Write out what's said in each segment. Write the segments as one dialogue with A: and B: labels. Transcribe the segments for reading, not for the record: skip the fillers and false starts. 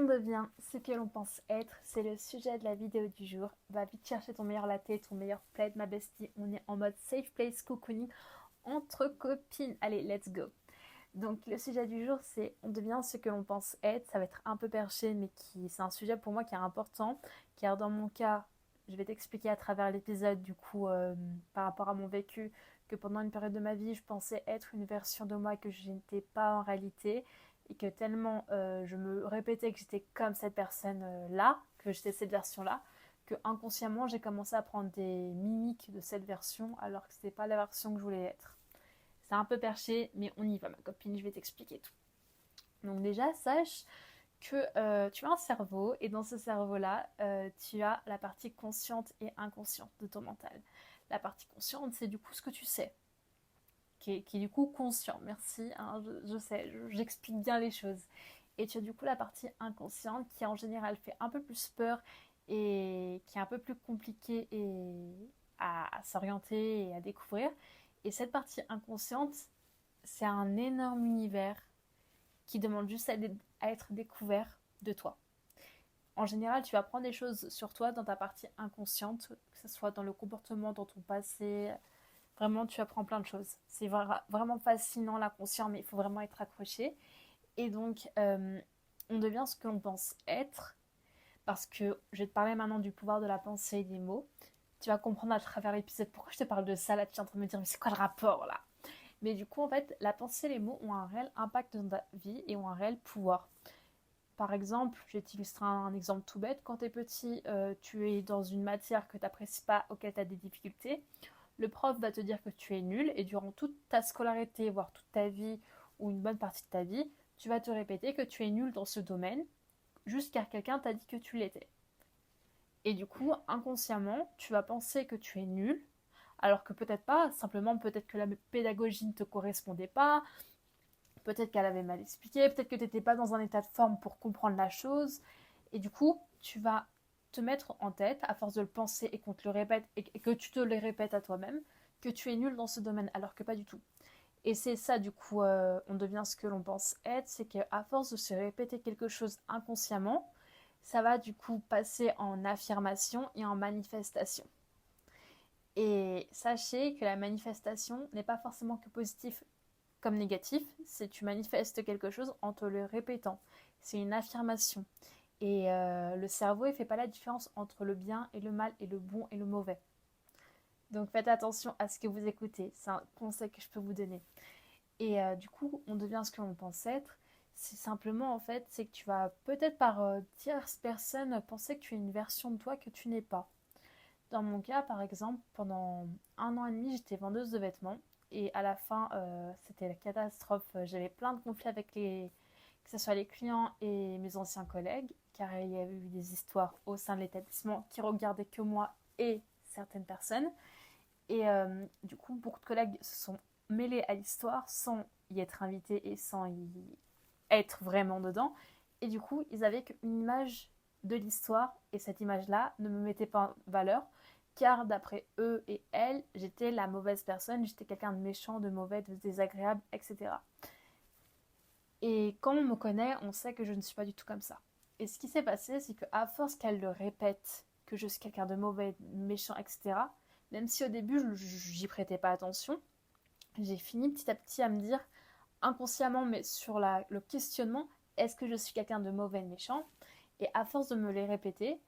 A: On devient ce que l'on pense être, c'est le sujet de la vidéo du jour. Va vite chercher ton meilleur latte, ton meilleur plaid, ma bestie. On est en mode safe place cocooning entre copines. Allez, let's go. Donc le sujet du jour, c'est on devient ce que l'on pense être. Ça va être un peu perché, mais c'est un sujet pour moi qui est important, car dans mon cas, je vais t'expliquer à travers l'épisode du coup par rapport à mon vécu que pendant une période de ma vie, je pensais être une version de moi que je n'étais pas en réalité et que tellement je me répétais que j'étais comme cette personne-là, que j'étais cette version-là, que inconsciemment j'ai commencé à prendre des mimiques de cette version alors que c'était pas la version que je voulais être. C'est un peu perché, mais on y va ma copine, je vais t'expliquer tout. Donc déjà, sache que tu as un cerveau et dans ce cerveau-là, tu as la partie consciente et inconsciente de ton mental. La partie consciente, c'est du coup ce que tu sais, qui est du coup conscient. Merci, hein, je sais, j'explique bien les choses. Et tu as du coup la partie inconsciente qui en général fait un peu plus peur et qui est un peu plus compliquée à s'orienter et à découvrir. Et cette partie inconsciente, c'est un énorme univers qui demande juste à être découvert de toi. En général, tu vas apprendre des choses sur toi dans ta partie inconsciente, que ce soit dans le comportement, dans ton passé. Vraiment, tu apprends plein de choses. C'est vraiment fascinant l'inconscient, mais il faut vraiment être accroché. Et donc, on devient ce que l'on pense être, parce que je vais te parler maintenant du pouvoir de la pensée et des mots. Tu vas comprendre à travers l'épisode pourquoi je te parle de ça. Là, tu es en train de me dire, mais c'est quoi le rapport là? Mais du coup, en fait, la pensée et les mots ont un réel impact dans ta vie et ont un réel pouvoir. Par exemple, je vais t'illustrer un exemple tout bête. Quand tu es petit, tu es dans une matière que tu n'apprécies pas, auquel tu as des difficultés. Le prof va te dire que tu es nul et durant toute ta scolarité, voire toute ta vie ou une bonne partie de ta vie, tu vas te répéter que tu es nul dans ce domaine jusqu'à quelqu'un t'a dit que tu l'étais. Et du coup, inconsciemment, tu vas penser que tu es nul, alors que peut-être pas, simplement peut-être que la pédagogie ne te correspondait pas, peut-être qu'elle avait mal expliqué, peut-être que tu n'étais pas dans un état de forme pour comprendre la chose. Et du coup, tu vas te mettre en tête, à force de le penser et qu'on te le répète, et que tu te le répètes à toi-même, que tu es nul dans ce domaine, alors que pas du tout. Et c'est ça, du coup, on devient ce que l'on pense être, c'est qu'à force de se répéter quelque chose inconsciemment, ça va du coup passer en affirmation et en manifestation. Et sachez que la manifestation n'est pas forcément que positif comme négatif, c'est tu manifestes quelque chose en te le répétant. C'est une affirmation. Et le cerveau, il ne fait pas la différence entre le bien et le mal et le bon et le mauvais. Donc faites attention à ce que vous écoutez. C'est un conseil que je peux vous donner. Et du coup, on devient ce que l'on pense être. C'est simplement, en fait, c'est que tu vas peut-être par tierces personnes penser que tu es une version de toi que tu n'es pas. Dans mon cas, par exemple, pendant 1 an et demi, j'étais vendeuse de vêtements. Et à la fin, c'était la catastrophe. J'avais plein de conflits avec que ce soit les clients et mes anciens collègues, car il y avait eu des histoires au sein de l'établissement qui regardaient que moi et certaines personnes. Et du coup, beaucoup de collègues se sont mêlés à l'histoire sans y être invités et sans y être vraiment dedans. Et du coup, ils avaient qu'une image de l'histoire et cette image-là ne me mettait pas en valeur car d'après eux et elles, j'étais la mauvaise personne, j'étais quelqu'un de méchant, de mauvais, de désagréable, etc. Et quand on me connaît, on sait que je ne suis pas du tout comme ça. Et ce qui s'est passé, c'est qu'à force qu'elle le répète, que je suis quelqu'un de mauvais, méchant, etc., même si au début j'y prêtais pas attention, j'ai fini petit à petit à me dire inconsciemment, mais sur le questionnement, est-ce que je suis quelqu'un de mauvais, méchant? Et à force de me les répéter,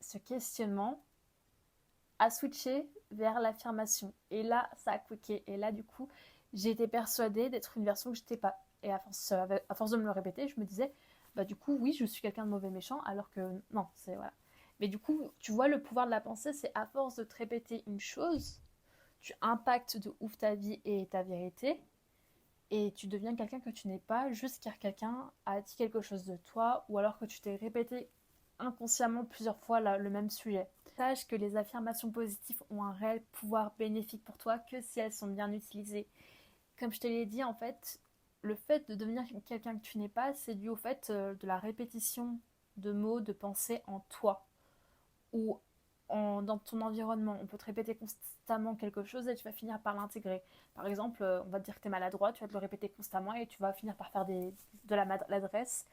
A: ce questionnement a switché vers l'affirmation. Et là, ça a cliqué. Et là, du coup, j'ai été persuadée d'être une version que je n'étais pas. Et à force de me le répéter, je me disais, bah du coup, oui, je suis quelqu'un de mauvais, méchant, alors que non, c'est voilà. Mais du coup, tu vois, le pouvoir de la pensée, c'est à force de te répéter une chose, tu impactes de ouf ta vie et ta vérité, et tu deviens quelqu'un que tu n'es pas juste car quelqu'un a dit quelque chose de toi ou alors que tu t'es répété inconsciemment plusieurs fois le même sujet. Sache que les affirmations positives ont un réel pouvoir bénéfique pour toi que si elles sont bien utilisées. Comme je te l'ai dit, en fait, le fait de devenir quelqu'un que tu n'es pas, c'est dû au fait de la répétition de mots, de pensées en toi ou dans ton environnement. On peut te répéter constamment quelque chose et tu vas finir par l'intégrer. Par exemple, on va te dire que tu es maladroit, tu vas te le répéter constamment et tu vas finir par faire de la maladresse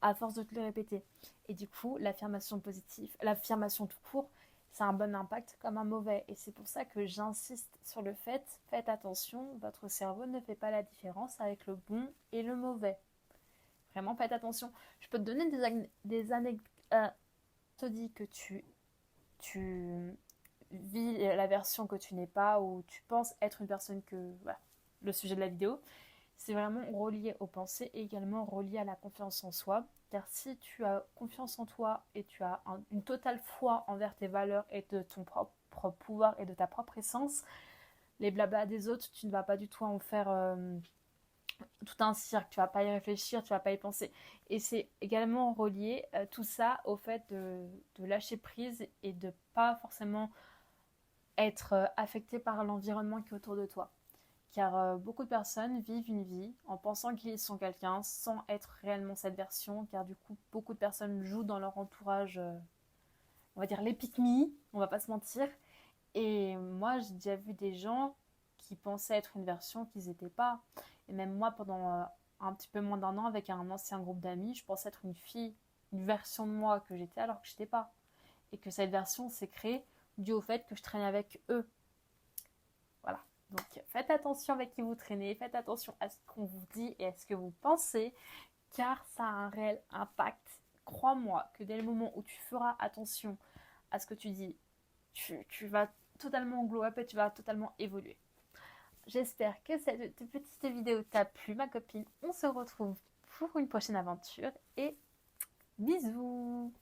A: à force de te le répéter. Et du coup, l'affirmation positive, l'affirmation tout court, ça a un bon impact comme un mauvais. Et c'est pour ça que j'insiste sur le fait, faites attention, votre cerveau ne fait pas la différence avec le bon et le mauvais. Vraiment, faites attention. Je peux te donner des anecdotes. Te dis que tu vis la version que tu n'es pas ou tu penses être une personne que... Voilà, le sujet de la vidéo, c'est vraiment relié aux pensées et également relié à la confiance en soi. Car si tu as confiance en toi et tu as une totale foi envers tes valeurs et de ton propre pouvoir et de ta propre essence, les blabla des autres, tu ne vas pas du tout en faire tout un cirque, tu vas pas y réfléchir, tu vas pas y penser. Et c'est également relié tout ça au fait de lâcher prise et de pas forcément être affecté par l'environnement qui est autour de toi. Car beaucoup de personnes vivent une vie en pensant qu'ils sont quelqu'un sans être réellement cette version, car du coup beaucoup de personnes jouent dans leur entourage, on va dire les pick me, on va pas se mentir. Et moi j'ai déjà vu des gens qui pensaient être une version qu'ils n'étaient pas. Et même moi pendant un petit peu moins d'un an avec un ancien groupe d'amis, je pensais être une fille, une version de moi que j'étais alors que je n'étais pas. Et que cette version s'est créée dû au fait que je traînais avec eux. Voilà. Donc faites attention avec qui vous traînez, faites attention à ce qu'on vous dit et à ce que vous pensez, car ça a un réel impact. Crois-moi que dès le moment où tu feras attention à ce que tu dis, tu vas totalement glow up et tu vas totalement évoluer. J'espère que cette petite vidéo t'a plu, ma copine. On se retrouve pour une prochaine aventure et bisous!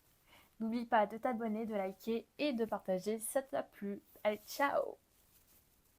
A: N'oublie pas de t'abonner, de liker et de partager si ça t'a plu. Allez, ciao!